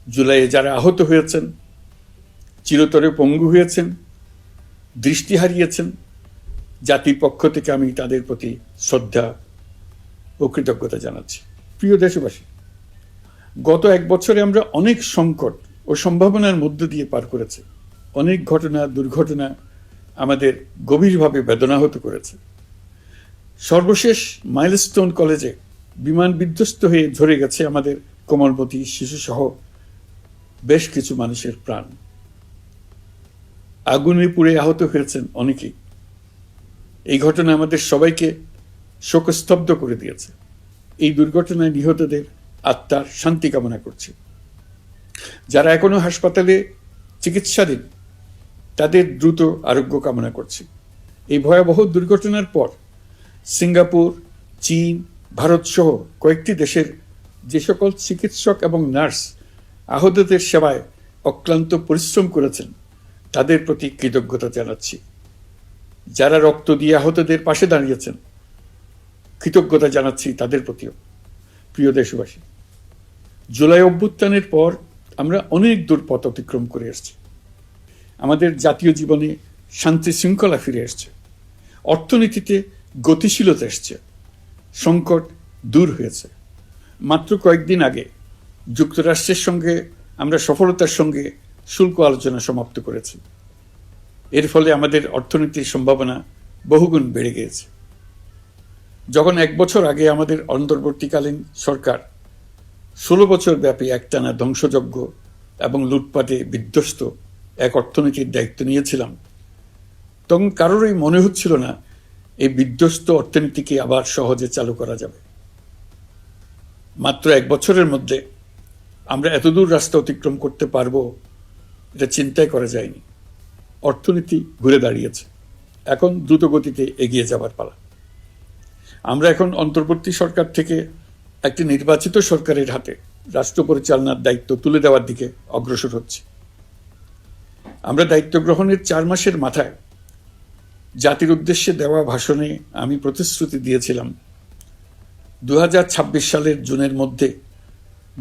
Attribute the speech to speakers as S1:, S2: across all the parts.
S1: জুলাইয়ে যারা আহত হয়েছেন, চিরতরে পঙ্গু হয়েছেন, দৃষ্টি হারিয়েছেন, জাতির পক্ষ থেকে আমি তাদের প্রতি শ্রদ্ধা ও কৃতজ্ঞতা জানাচ্ছি। প্রিয় দেশবাসী, গত এক বছরে আমরা অনেক সংকট ও সম্ভাবনার মধ্য দিয়ে পার করেছি। অনেক ঘটনা, দুর্ঘটনা আমাদের গভীরভাবে বেদনাহত করেছে। সর্বশেষ মাইলস্টোন কলেজে বিমান বিধ্বস্ত হয়ে ঝরে গেছে আমাদের কোমলমতি শিশুসহ বেশ কিছু মানুষের প্রাণ। আগুনে পুড়ে আহত হয়েছেন অনেকেই। এই ঘটনা আমাদের সবাইকে শোকস্তব্ধ করে দিয়েছে। এই দুর্ঘটনায় নিহতদের আত্মার শান্তি কামনা করছি। যারা এখনো হাসপাতালে চিকিৎসাধীন, তাদের দ্রুত আরোগ্য কামনা করছি। এই ভয়াবহ দুর্ঘটনার পর সিঙ্গাপুর, চীন, ভারত সহ কয়েকটি দেশের যে সকল চিকিৎসক এবং নার্স আহতদের সেবায় অক্লান্ত পরিশ্রম করেছেন, তাদের প্রতি কৃতজ্ঞতা জানাচ্ছি। যারা রক্ত দিয়ে আহতদের পাশে দাঁড়িয়েছেন, কৃতজ্ঞতা জানাচ্ছি তাদের প্রতিও। প্রিয় দেশবাসী, জুলাই অভ্যুত্থানের পর আমরা অনেক দূর পথ অতিক্রম করে এসেছি। আমাদের জাতীয় জীবনে শান্তি শৃঙ্খলা ফিরে এসছে, অর্থনীতিতে গতিশীলতা এসছে, সংকট দূর হয়েছে। মাত্র কয়েকদিন আগে যুক্তরাষ্ট্রের সঙ্গে আমরা সফলতার সঙ্গে শুল্ক আলোচনা সমাপ্ত করেছি। এর ফলে আমাদের অর্থনীতির সম্ভাবনা বহুগুণ বেড়ে গিয়েছে। যখন এক বছর আগে আমাদের অন্তর্বর্তীকালীন সরকার 16 বছর ব্যাপী একটানা ধ্বংসযজ্ঞ এবং লুটপাটে বিধ্বস্ত এক অর্থনীতির দায়িত্ব নিয়েছিলাম, তখন কারোরই মনে হচ্ছিল না এই বিধ্বস্ত অর্থনীতিকে আবার সহজে চালু করা যাবে। মাত্র এক বছরের মধ্যে আমরা এতদূর রাস্তা অতিক্রম করতে পারবো, এটা চিন্তাই করা যায়নি। অর্থনীতি ঘুরে দাঁড়িয়েছে, এখন দ্রুত গতিতে এগিয়ে যাবার পালা। আমরা এখন অন্তর্বর্তী সরকার থেকে একটি নির্বাচিত সরকারের হাতে রাষ্ট্র পরিচালনার দায়িত্ব তুলে দেওয়ার দিকে অগ্রসর হচ্ছি। আমরা দায়িত্ব গ্রহণের 4 মাসের মাথায় জাতির উদ্দেশ্যে দেওয়া ভাষণে আমি প্রতিশ্রুতি দিয়েছিলাম 2026 সালের জুনের মধ্যে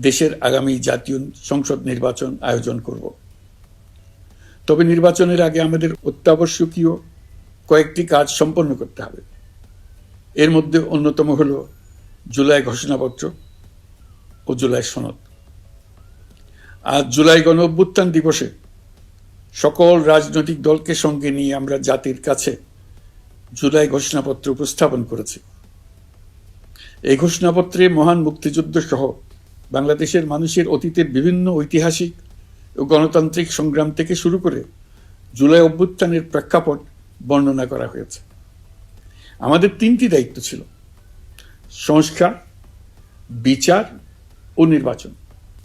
S1: দেশের আগামী জাতীয় সংসদ নির্বাচন আয়োজন করব। তবে নির্বাচনের আগে আমাদের অত্যাবশ্যকীয় কয়েকটি কাজ সম্পন্ন করতে হবে। এর মধ্যে অন্যতম হল জুলাই ঘোষণাপত্র ও জুলাই সনদ। আজ জুলাই গণ অভ্যুত্থান দিবসে সকল রাজনৈতিক দলকে সঙ্গে নিয়ে আমরা জাতির কাছে জুলাই ঘোষণাপত্র উপস্থাপন করেছি। এই ঘোষণাপত্রে মহান মুক্তিযুদ্ধ সহ বাংলাদেশের মানুষের অতীতের বিভিন্ন ঐতিহাসিক ও গণতান্ত্রিক সংগ্রাম থেকে শুরু করে জুলাই অভ্যুত্থানের প্রেক্ষাপট বর্ণনা করা হয়েছে। আমাদের 3টি দায়িত্ব ছিল: সংস্কার, বিচার ও নির্বাচন।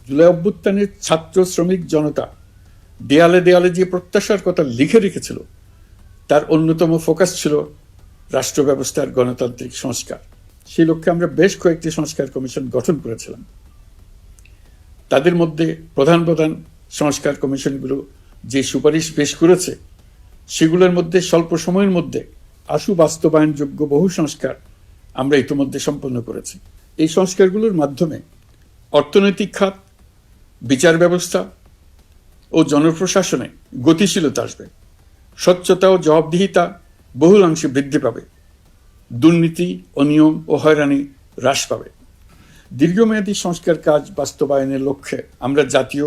S1: জুলাই অভ্যুত্থানের ছাত্র, শ্রমিক, জনতা দেয়ালে দেয়ালে যে প্রত্যাশার কথা লিখে রেখেছিল, তার অন্যতম ফোকাস ছিল রাষ্ট্র ব্যবস্থার গণতান্ত্রিক সংস্কার। সেই লক্ষ্যে আমরা বেশ কয়েকটি সংস্কার কমিশন গঠন করেছিলাম। তাদের মধ্যে প্রধান প্রধান সংস্কার কমিশনগুলো যে সুপারিশ পেশ করেছে, সেগুলোর মধ্যে স্বল্প সময়ের মধ্যে আশু বাস্তবায়নযোগ্য বহু সংস্কার আমরা ইতিমধ্যে সম্পন্ন করেছি। এই সংস্কারগুলোর মাধ্যমে অর্থনৈতিক খাত, বিচার ব্যবস্থা ও জনপ্রশাসনে গতিশীলতা আসবে, স্বচ্ছতা ও জবাবদিহিতা বহুলাংশে বৃদ্ধি পাবে, দুর্নীতি, অনিয়ম ও হয়রানি হ্রাস পাবে। দীর্ঘমেয়াদী সংস্কার কাজ বাস্তবায়নের লক্ষ্যে আমরা জাতীয়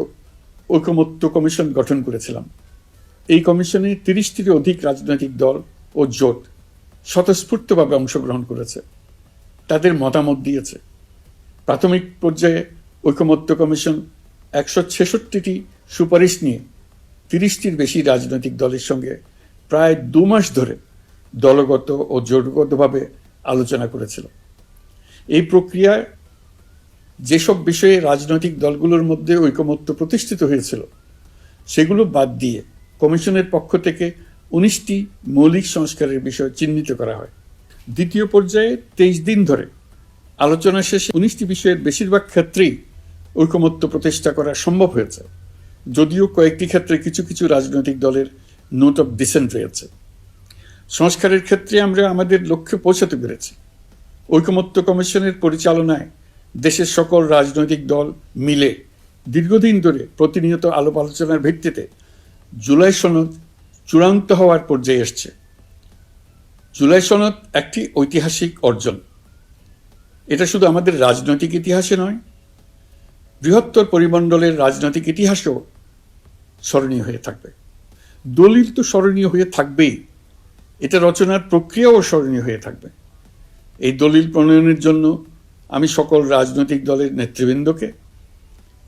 S1: ঐকমত্য কমিশন গঠন করেছিলাম। এই কমিশনে 30টিরও অধিক রাজনৈতিক দল ও জোট স্বতঃস্ফূর্তভাবে অংশগ্রহণ করেছে, তাদের মতামত দিয়েছে। প্রাথমিক পর্যায়ে ঐকমত্য কমিশন 166টি সুপারিশ নিয়ে 30টির বেশি রাজনৈতিক দলের সঙ্গে প্রায় 2 মাস ধরে দলগত ও জোটগতভাবে আলোচনা করেছিল। এই প্রক্রিয়ায় যেসব বিষয়ে রাজনৈতিক দলগুলোর মধ্যে ঐকমত্য প্রতিষ্ঠিত হয়েছিল, সেগুলো বাদ দিয়ে কমিশনের পক্ষ থেকে 19টি মৌলিক সংস্কারের বিষয় চিহ্নিত করা হয়। দ্বিতীয় পর্যায়ে 23 দিন ধরে আলোচনা শেষে 19টি বিষয়ের বেশিরভাগ ক্ষেত্রেই ঐকমত্য প্রতিষ্ঠা করা সম্ভব হয়েছে, যদিও কয়েকটি ক্ষেত্রে কিছু কিছু রাজনৈতিক দলের নোট অফ ডিসেন্ট রয়েছে। সংস্কারের ক্ষেত্রে আমরা আমাদের লক্ষ্যে পৌঁছাতে পেরেছি। ঐকমত্য কমিশনের পরিচালনায় দেশের সকল রাজনৈতিক দল মিলে দীর্ঘদিন ধরে প্রতিনিয়ত আলাপ আলোচনার ভিত্তিতে জুলাই সনদ চূড়ান্ত হওয়ার পর্যায়ে এসছে। জুলাই সনদ একটি ঐতিহাসিক অর্জন। এটা শুধু আমাদের রাজনৈতিক ইতিহাসে নয়, বৃহত্তর পরিমণ্ডলের রাজনৈতিক ইতিহাসেও স্মরণীয় হয়ে থাকবে। দলিল তো স্মরণীয় হয়ে থাকবেই, এটা রচনার প্রক্রিয়াও স্মরণীয় হয়ে থাকবে। এই দলিল প্রণয়নের জন্য আমি সকল রাজনৈতিক দলের নেতৃবৃন্দকে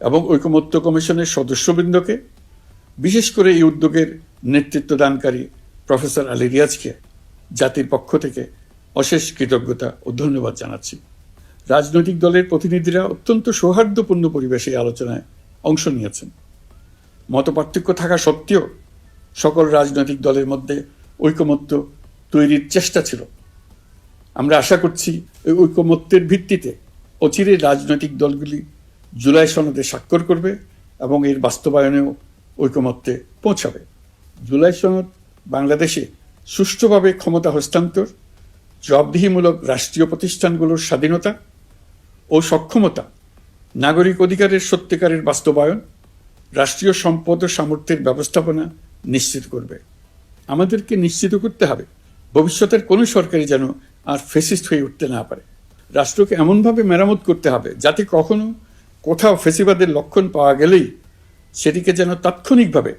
S1: এবং ঐকমত্য কমিশনের সদস্যবৃন্দকে, বিশেষ করে এই উদ্যোগের নেতৃত্ব দানকারী প্রফেসর আলী রিয়াজকে জাতির পক্ষ থেকে অশেষ কৃতজ্ঞতা ও ধন্যবাদ জানাচ্ছি। রাজনৈতিক দলের প্রতিনিধিরা অত্যন্ত সৌহার্দ্যপূর্ণ পরিবেশে আলোচনায় অংশ নিয়েছেন। মতপার্থক্য থাকা সত্ত্বেও সকল রাজনৈতিক দলের মধ্যে ঐকমত্য তৈরির চেষ্টা ছিল। আমরা আশা করছি এই ঐকমত্যের ভিত্তিতে অচিরে রাজনৈতিক দলগুলি জুলাই সনদে স্বাক্ষর করবে এবং এর বাস্তবায়নেও ঐকমত্যে পৌঁছাবে। জুলাই সনদ বাংলাদেশে সুষ্ঠুভাবে ক্ষমতা হস্তান্তর, জবাবদিহিমূলক রাষ্ট্রীয় প্রতিষ্ঠানগুলোর স্বাধীনতা ও সক্ষমতা, নাগরিক অধিকারের সত্যিকারের বাস্তবায়ন, রাষ্ট্রীয় সম্পদ ও সামর্থ্যের ব্যবস্থাপনা নিশ্চিত করবে। আমাদেরকে নিশ্চিত করতে হবে ভবিষ্যতের কোনো সরকারই যেন আর ফ্যাসিস্ট হয়ে উঠতে না পারে। রাষ্ট্রকে এমনভাবে মেরামত করতে হবে যাতে কখনো কোথাও ফ্যাসিবাদের লক্ষণ পাওয়া গেলেই সেটিকে যেন তাৎক্ষণিকভাবে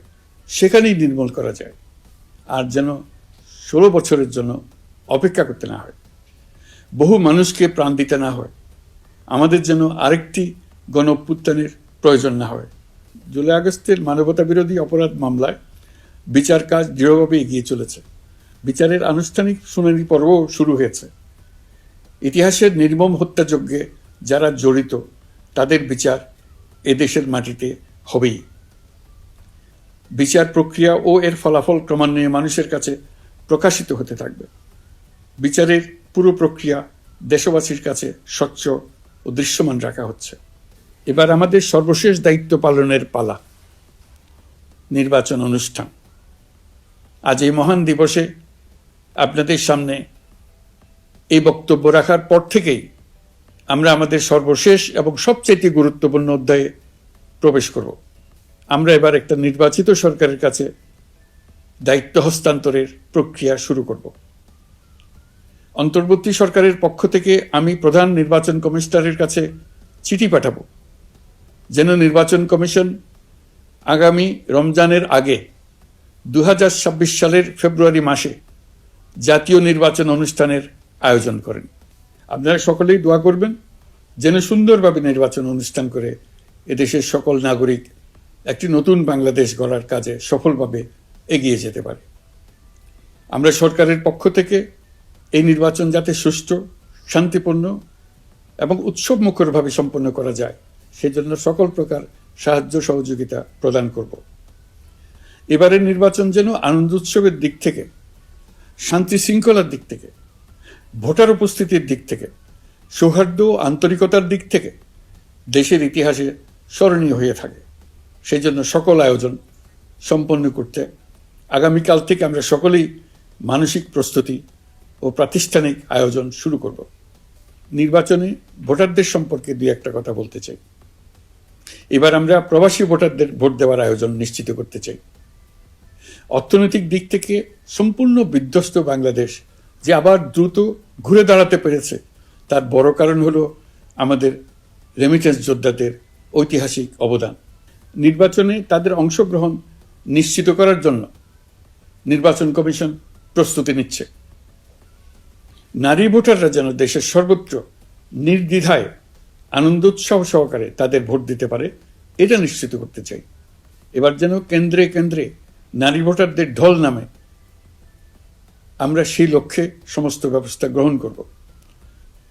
S1: সেখানেই নির্মূল করা যায়, আর যেন 16 বছরের জন্য অপেক্ষা করতে না হয়, বহু মানুষকে প্রাণ দিতে না হয়, আমাদের যেন আরেকটি গণ অভ্যুত্থানের প্রয়োজন না হয়। জুলাই আগস্টের মানবতা বিরোধী অপরাধ মামলায় বিচার কাজ দৃঢ়ভাবে এগিয়ে চলেছে। বিচারের আনুষ্ঠানিক শুনানি পর্বও শুরু হয়েছে। ইতিহাসের নির্মম হত্যাযজ্ঞে যারা জড়িত তাদের বিচার এদেশের মাটিতে হবেই। বিচার প্রক্রিয়া ও এর ফলাফল ক্রমান্বয়ে মানুষের কাছে প্রকাশিত হতে থাকবে। বিচারের পুরো প্রক্রিয়া দেশবাসীর কাছে স্বচ্ছ ও দৃশ্যমান রাখা হচ্ছে। এবার আমাদের সর্বশেষ দায়িত্ব পালনের পালা, নির্বাচন অনুষ্ঠান। আজ এই মহান দিবসে আপনাদের সামনে এই বক্তব্য রাখার পর থেকেই আমরা আমাদের সর্বশেষ এবং সবচেয়ে গুরুত্বপূর্ণ অধ্যায়ে প্রবেশ করব। আমরা এবার একটা নির্বাচিত সরকারের কাছে দায়িত্ব হস্তান্তরের প্রক্রিয়া শুরু করব। অন্তর্বর্তী সরকারের পক্ষ থেকে আমি প্রধান নির্বাচন কমিশনারের কাছে চিঠি পাঠাব, যেন নির্বাচন কমিশন আগামী রমজানের আগে 2026 সালের ফেব্রুয়ারি মাসে জাতীয় নির্বাচন অনুষ্ঠানের আয়োজন করেন। আপনারা সকলেই দোয়া করবেন যেন সুন্দরভাবে নির্বাচন অনুষ্ঠান করে এদেশের সকল নাগরিক একটি নতুন বাংলাদেশ গড়ার কাজে সফলভাবে এগিয়ে যেতে পারে। আমরা সরকারের পক্ষ থেকে এই নির্বাচন যাতে সুষ্ঠু, শান্তিপূর্ণ এবং উৎসবমুখরভাবে সম্পন্ন করা যায় সেজন্য সকল প্রকার সাহায্য সহযোগিতা প্রদান করব। এবারের নির্বাচন যেন আনন্দ উৎসবের দিক থেকে, শান্তি শৃঙ্খলার দিক থেকে, ভোটার উপস্থিতির দিক থেকে, সৌহার্দ্য ও আন্তরিকতার দিক থেকে দেশের ইতিহাসে স্মরণীয় হয়ে থাকে। সেই জন্য সকল আয়োজন সম্পন্ন করতে আগামীকাল থেকে আমরা সকলেই মানসিক প্রস্তুতি ও প্রাতিষ্ঠানিক আয়োজন শুরু করব। নির্বাচনে ভোটারদের সম্পর্কে দুই একটা কথা বলতে চাই। এবার আমরা প্রবাসী ভোটারদের ভোট দেওয়ার আয়োজন নিশ্চিত করতে চাই। অর্থনৈতিক দিক থেকে সম্পূর্ণ বিধ্বস্ত বাংলাদেশ যে আবার দ্রুত ঘুরে দাঁড়াতে পেরেছে তার বড় কারণ হলো আমাদের রেমিটেন্স যোদ্ধাদের ঐতিহাসিক অবদান। নির্বাচনে তাদের অংশগ্রহণ নিশ্চিত করার জন্য নির্বাচন কমিশন প্রস্তুতি নিচ্ছে। নারী ভোটাররা যেন দেশের সর্বত্র নির্দ্বিধায় আনন্দোৎসব সহকারে তাদের ভোট দিতে পারে এটা নিশ্চিত করতে চাই। এবার যেন কেন্দ্রে কেন্দ্রে নারী ভোটারদের ঢল নামে, আমরা সেই লক্ষ্যে সমস্ত ব্যবস্থা গ্রহণ করব।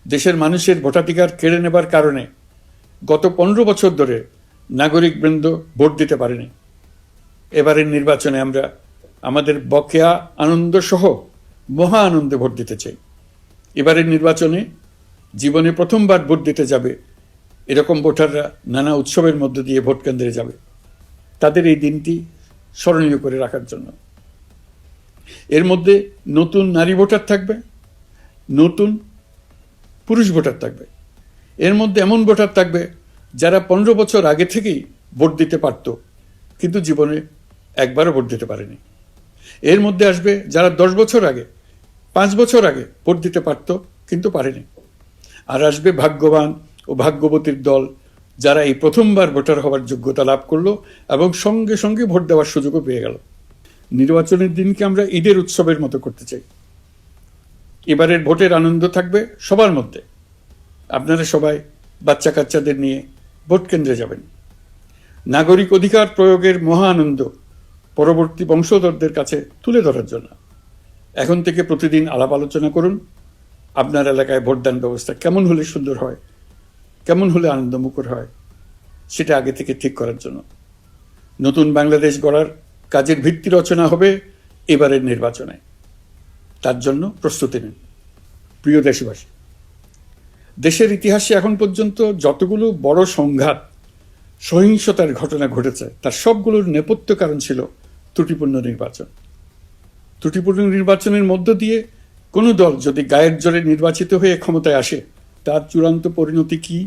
S1: দেশের মানুষের ভোটাধিকার কেড়ে নেবার কারণে গত 15 বছর ধরে নাগরিকবৃন্দ ভোট দিতে পারেনি। এবারের নির্বাচনে আমরা আমাদের বকেয়া আনন্দ সহ মহা আনন্দে ভোট দিতে চাই। এবারের নির্বাচনে জীবনে প্রথমবার ভোট দিতে যাবে এরকম ভোটাররা নানা উৎসবের মধ্য দিয়ে ভোট কেন্দ্রে যাবে, তাদের এই দিনটি স্মরণীয় করে রাখার জন্য। এর মধ্যে নতুন নারী ভোটার থাকবে, নতুন পুরুষ ভোটার থাকবে, এর মধ্যে এমন ভোটার থাকবে যারা 15 বছর আগে থেকেই ভোট দিতে পারত, কিন্তু জীবনে একবারও ভোট দিতে পারেনি। এর মধ্যে আসবে যারা 10 বছর আগে, 5 বছর আগে ভোট দিতে পারত কিন্তু পারেনি। আর আসবে ভাগ্যবান ও ভাগ্যবতীর দল, যারা এই প্রথমবার ভোটার হওয়ার যোগ্যতা লাভ করলো এবং সঙ্গে সঙ্গে ভোট দেওয়ার সুযোগও পেয়ে গেল। নির্বাচনের দিনকে আমরা ঈদের উৎসবের মতো করতে চাই। এবারের ভোটের আনন্দ থাকবে সবার মধ্যে। আপনারা সবাই বাচ্চা কাচ্চাদের নিয়ে ভোট কেন্দ্রে যাবেন। নাগরিক অধিকার প্রয়োগের মহা আনন্দ পরবর্তী বংশধরদের কাছে তুলে ধরার জন্য এখন থেকে প্রতিদিন আলাপ আলোচনা করুন। আপনার এলাকায় ভোটদান ব্যবস্থা কেমন হলে সুন্দর হয়, কেমন হলে আনন্দমুখর হয়, সেটা আগে থেকে ঠিক করার জন্য। নতুন বাংলাদেশ গড়ার কাজের ভিত্তি রচনা হবে এবারের নির্বাচনে। তার জন্য প্রস্তুতি নিন। প্রিয় দেশবাসী, দেশের ইতিহাসে এখন পর্যন্ত যতগুলো বড় সংঘাত, সহিংসতার ঘটনা ঘটেছে, তার সবগুলোর নেপথ্য কারণ ছিল ত্রুটিপূর্ণ নির্বাচন। ত্রুটিপূর্ণ নির্বাচনের মধ্য দিয়ে কোনো দল যদি গায়ের জোরে নির্বাচিত হয়ে ক্ষমতায় আসে, তার চূড়ান্ত পরিণতি কি,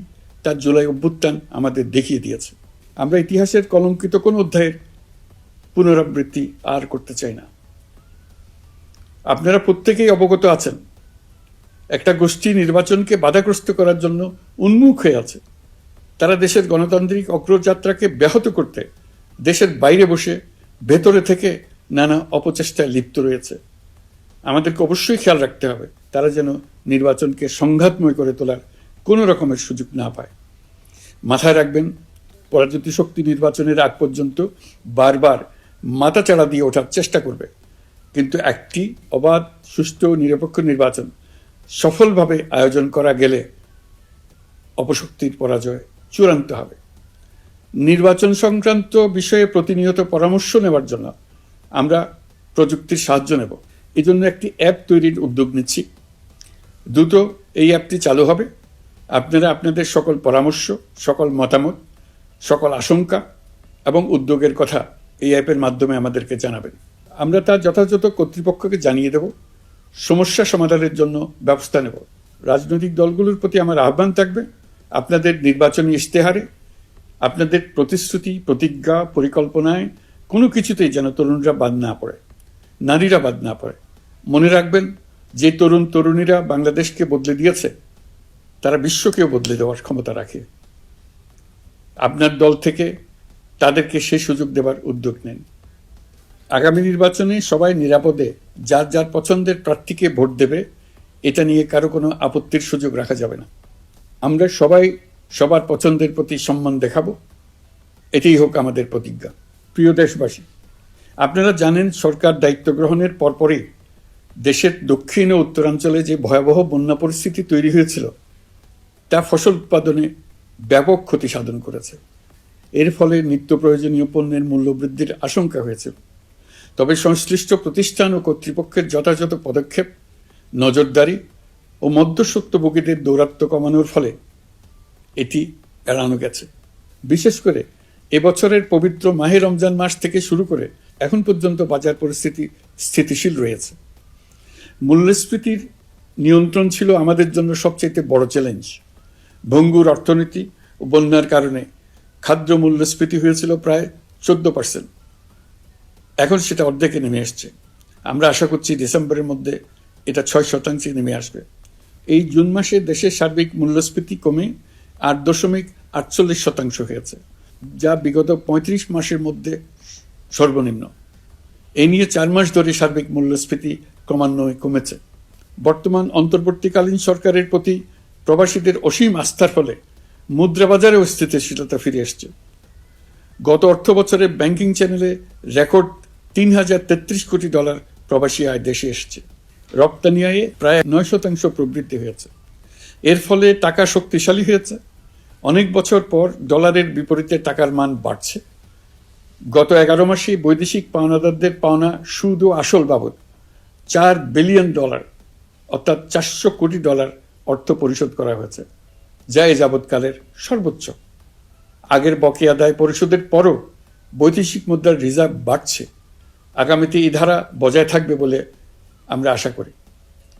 S1: তার জুলাই অভ্যুত্থান আমাদের দেখিয়ে দিয়েছে। আমরা ইতিহাসের কলঙ্কিত কোন অধ্যায়ের পুনরাবৃত্তি আর করতে চাই না। আপনারা প্রত্যেকেই অবগত আছেন, একটা গোষ্ঠী নির্বাচনকে বাধাগ্রস্ত করার জন্য উন্মুখ হয়ে আছে। তারা দেশের গণতান্ত্রিক অগ্রযাত্রাকে ব্যাহত করতে দেশের বাইরে বসে ভেতরে থেকে নানা অপচেষ্টায় লিপ্ত রয়েছে। আমাদেরকে অবশ্যই খেয়াল রাখতে হবে তারা যেন নির্বাচনকে সংঘাতময় করে তোলার কোনো রকমের সুযোগ না পায়। মাথায় রাখবেন, পরাজিত শক্তি নির্বাচনের আগ পর্যন্ত বারবার মাথাচাড়া দিয়ে ওঠার চেষ্টা করবে, কিন্তু একটি অবাধ, সুষ্ঠু, নিরপেক্ষ নির্বাচন সফলভাবে আয়োজন করা গেলে অপশক্তির পরাজয় চূড়ান্ত হবে। নির্বাচন সংক্রান্ত বিষয়ে প্রতিনিয়ত পরামর্শ নেওয়ার জন্য আমরা প্রযুক্তির সাহায্য নেব। এই জন্য একটি অ্যাপ তৈরির উদ্যোগ নিচ্ছি। দ্রুত এই অ্যাপটি চালু হবে। আপনারা আপনাদের সকল পরামর্শ, সকল মতামত, সকল আশঙ্কা এবং উদ্যোগের কথা এই অ্যাপের মাধ্যমে আমাদেরকে জানাবেন। আমরা তা যথাযথ কর্তৃপক্ষকে জানিয়ে দেব, সমস্যা সমাধানের জন্য ব্যবস্থা নেব। রাজনৈতিক দলগুলোর প্রতি আমার আহ্বান থাকবে, আপনাদের নির্বাচনী ইশতেহারে, আপনাদের প্রতিশ্রুতি, প্রতিজ্ঞা, পরিকল্পনায় কোনো কিছুতেই যেন তরুণরা বাদ না পড়ে, নারীরা বাদ না পড়ে। মনে রাখবেন, যে তরুণ তরুণীরা বাংলাদেশকে বদলে দিয়েছে, তারা বিশ্বকেও বদলে দেওয়ার ক্ষমতা রাখে। আপনার দল থেকে তাদেরকে সেই সুযোগ দেওয়ার উদ্যোগ নেন। আগামী নির্বাচনে সবাই নিরাপদে যার যার পছন্দের প্রার্থীকে ভোট দেবে, এটা নিয়ে কারো কোনো আপত্তির সুযোগ রাখা যাবে না। আমরা সবাই সবার পছন্দের প্রতি সম্মান দেখাবো, এটাই হোক আমাদের প্রতিজ্ঞা। প্রিয় দেশবাসী, আপনারা জানেন, সরকার দায়িত্ব গ্রহণের পরপরই দেশের দক্ষিণ ও উত্তরাঞ্চলে যে ভয়াবহ বন্যা পরিস্থিতি তৈরি হয়েছিল, তা ফসল উৎপাদনে ব্যাপক ক্ষতি সাধন করেছে। এর ফলে নিত্য প্রয়োজনীয় পণ্যের মূল্যবৃদ্ধির আশঙ্কা হয়েছে। তবে সংশ্লিষ্ট প্রতিষ্ঠান ও কর্তৃপক্ষের যথাযথ পদক্ষেপ, নজরদারি ও মধ্যস্বত্বভোগীদের দৌরাত্ম্য কমানোর ফলে এটি এড়ানো গেছে। বিশেষ করে এবছরের পবিত্র মাহে রমজান মাস থেকে শুরু করে এখন পর্যন্ত বাজার পরিস্থিতি স্থিতিশীল রয়েছে। মূল্যস্ফীতির নিয়ন্ত্রণ ছিল আমাদের জন্য সবচেয়ে বড় চ্যালেঞ্জ। ভঙ্গুর অর্থনীতি ও বন্যার কারণে খাদ্য মূল্যস্ফীতি হয়েছিল প্রায় 14%। এখন সেটা অর্ধেকে নেমে আসছে। আমরা আশা করছি ডিসেম্বরের মধ্যে এটা 6% নেমে আসবে। এই জুন মাসে দেশের সার্বিক মূল্যস্ফীতি কমে 8.48% হয়েছে, যা বিগত 35 মাসের মধ্যে সর্বনিম্ন। এই নিয়ে 4 মাস ধরে সার্বিক মূল্যস্ফীতি ক্রমান্বয়ে কমেছে। বর্তমান অন্তর্বর্তীকালীন সরকারের প্রতি প্রবাসীদের অসীম আস্থার ফলে মুদ্রাবাজারেও স্থিতিশীলতা ফিরে এসছে। গত অর্থ বছরে ব্যাংকিং চ্যানেলে রেকর্ড $3033 কোটি প্রবাসী আয় দেশে এসছে। রপ্তানি আয়ে প্রায় 9% প্রবৃদ্ধি হয়েছে। এর ফলে টাকা শক্তিশালী হয়েছে। অনেক বছর পর ডলারের বিপরীতে টাকার মান বাড়ছে। গত 11 মাসে বৈদেশিক পাওনাদারদের পাওনা সুদ ও আসল বাবদ $4 বিলিয়ন, অর্থাৎ $400 কোটি অর্থ পরিশোধ করা হয়েছে, যা এ যাবৎকালের সর্বোচ্চ। আগের বকেয়া আদায় পরিশোধের পরও বৈদেশিক মুদ্রার রিজার্ভ বাড়ছে। আগামীতে এই ধারা বজায় থাকবে বলে আমরা আশা করি।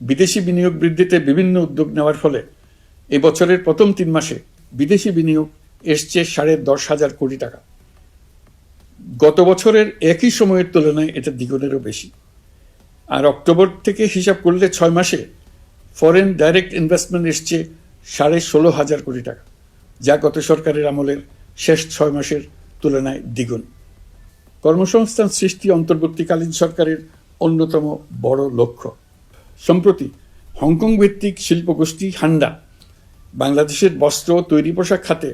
S1: বিদেশি বিনিয়োগ বৃদ্ধিতে বিভিন্ন উদ্যোগ নেওয়ার ফলে এবছরের প্রথম 3 মাসে বিদেশি বিনিয়োগ এসছে $10,500 কোটি। গত বছরের একই সময়ের তুলনায় এটা দ্বিগুণেরও বেশি। আর অক্টোবর থেকে হিসাব করলে 6 মাসে ফরেন ডাইরেক্ট ইনভেস্টমেন্ট এসছে 16,500 কোটি টাকা, যা গত সরকারের আমলের শেষ 6 মাসের তুলনায় দ্বিগুণ। কর্মসংস্থান সৃষ্টি অন্তর্বর্তীকালীন সরকারের অন্যতম বড় লক্ষ্য। সম্প্রতি হংকং ভিত্তিক শিল্পগোষ্ঠী হান্ডা বাংলাদেশের বস্ত্র ও তৈরি পোশাক খাতে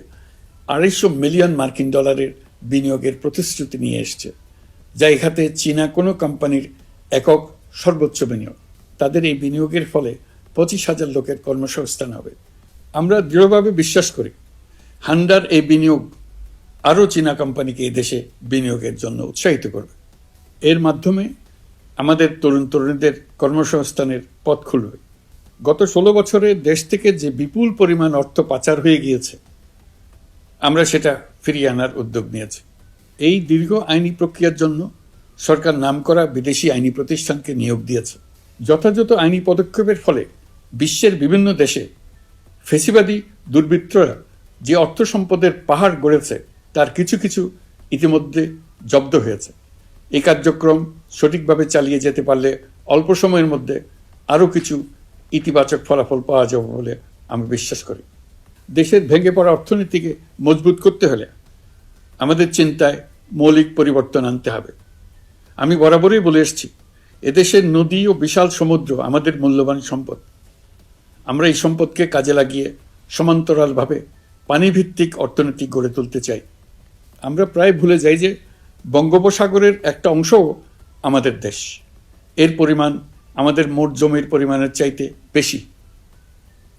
S1: 250 মিলিয়ন মার্কিন ডলারের বিনিয়োগের প্রতিশ্রুতি নিয়ে এসছে, যা এ খাতে চীনা কোনো কোম্পানির একক সর্বোচ্চ বিনিয়োগ। তাদের এই বিনিয়োগের ফলে 25,000 লোকের কর্মসংস্থান হবে। আমরা দৃঢ়ভাবে বিশ্বাস করি হান্ডার এই বিনিয়োগ আরও চীনা কোম্পানিকে এই দেশে বিনিয়োগের জন্য উৎসাহিত করবে। এর মাধ্যমে আমাদের তরুণ তরুণীদের কর্মসংস্থানের পথ খুলবে। গত 16 বছরে দেশ থেকে যে বিপুল পরিমাণ অর্থ পাচার হয়ে গিয়েছে, আমরা সেটা ফিরিয়ে আনার উদ্যোগ নিয়েছি। এই দীর্ঘ আইনি প্রক্রিয়ার জন্য সরকার নামকরা বিদেশি আইনি প্রতিষ্ঠানকে নিয়োগ দিয়েছে। যথাযথ আইনি পদক্ষেপের ফলে বিশ্বের বিভিন্ন দেশে ফেসিবাদী দুর্বৃত্তরা যে অর্থ সম্পদের পাহাড় গড়েছে তার কিছু কিছু ইতিমধ্যে জব্দ হয়েছে। এই কার্যক্রম সঠিকভাবে চালিয়ে যেতে পারলে অল্প সময়ের মধ্যে আরও কিছু ইতিবাচক ফলাফল পাওয়া যাবে বলে আমি বিশ্বাস করি। দেশের ভেঙে পড়া অর্থনীতিকে মজবুত করতে হলে আমাদের চিন্তায় মৌলিক পরিবর্তন আনতে হবে। আমি বরাবরই বলে এসেছি, এদেশের নদী ও বিশাল সমুদ্র আমাদের মূল্যবান সম্পদ। আমরা এই সম্পদকে কাজে লাগিয়ে সমান্তরালভাবে পানিভিত্তিক অর্থনীতি গড়ে তুলতে চাই। আমরা প্রায় ভুলে যাই যে বঙ্গোপসাগরের একটা অংশও আমাদের দেশ। এর পরিমাণ আমাদের মোট জমির পরিমাণের চাইতে বেশি।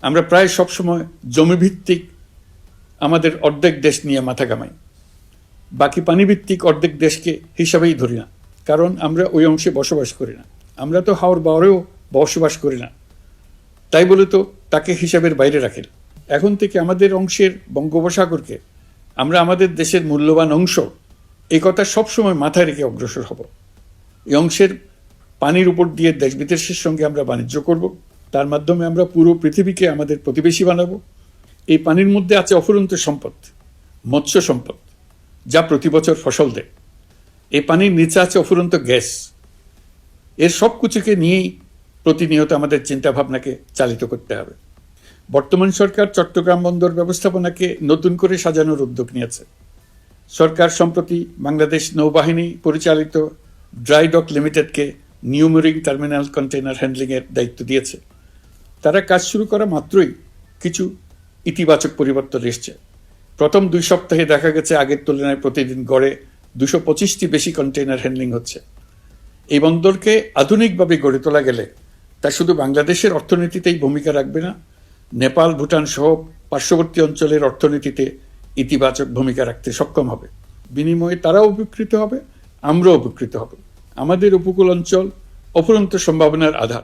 S1: আমরা প্রায় সবসময় জমিভিত্তিক আমাদের অর্ধেক দেশ নিয়ে মাথা ঘামাই, বাকি পানিভিত্তিক অর্ধেক দেশকে হিসাবেই ধরি না, কারণ আমরা ওই অংশে বসবাস করি না। আমরা তো হাওর বাওরেও বসবাস করি না, তাই বলে তো তাকে হিসাবের বাইরে রাখি না। এখন থেকে আমাদের অংশের বঙ্গোপসাগরকে আমরা আমাদের দেশের মূল্যবান অংশ, এই কথা সবসময় মাথায় রেখে অগ্রসর হব। এই অংশের পানির উপর দিয়ে দেশ বিদেশের সঙ্গে আমরা বাণিজ্য করব, তার মাধ্যমে আমরা পুরো পৃথিবীকে আমাদের প্রতিবেশী বানাবো। এই পানির মধ্যে আছে অফুরন্ত সম্পদ, মৎস্য সম্পদ, যা প্রতি বছর ফসল দেয়। এই পানির নিচে আছে অফুরন্ত গ্যাস। এর সব কিছুকে নিয়েই প্রতিনিয়ত আমাদের চিন্তাভাবনাকে চালিত করতে হবে। বর্তমান সরকার চট্টগ্রাম বন্দর ব্যবস্থাপনাকে নতুন করে সাজানোর উদ্যোগ নিয়েছে। সরকার সম্প্রতি বাংলাদেশ নৌবাহিনী পরিচালিত ড্রাই ডক লিমিটেডকে নিউ মেরিন টার্মিনাল কন্টেইনার হ্যান্ডলিংয়ের দায়িত্ব দিয়েছে। তারা কাজ শুরু করা মাত্রই কিছু ইতিবাচক পরিবর্তন এসছে। প্রথম 2 সপ্তাহে দেখা গেছে আগের তুলনায় প্রতিদিন গড়ে 225টি বেশি কন্টেইনার হ্যান্ডলিং হচ্ছে। এই বন্দরকে আধুনিকভাবে গড়ে তোলা গেলে তা শুধু বাংলাদেশের অর্থনীতিতেই ভূমিকা রাখবে না, নেপাল, ভুটান সহ পার্শ্ববর্তী অঞ্চলের অর্থনীতিতে ইতিবাচক ভূমিকা রাখতে সক্ষম হবে। বিনিময়ে তারাও উপকৃত হবে, আমরাও উপকৃত হব। আমাদের উপকূল অঞ্চল অফুরন্ত সম্ভাবনার আধার।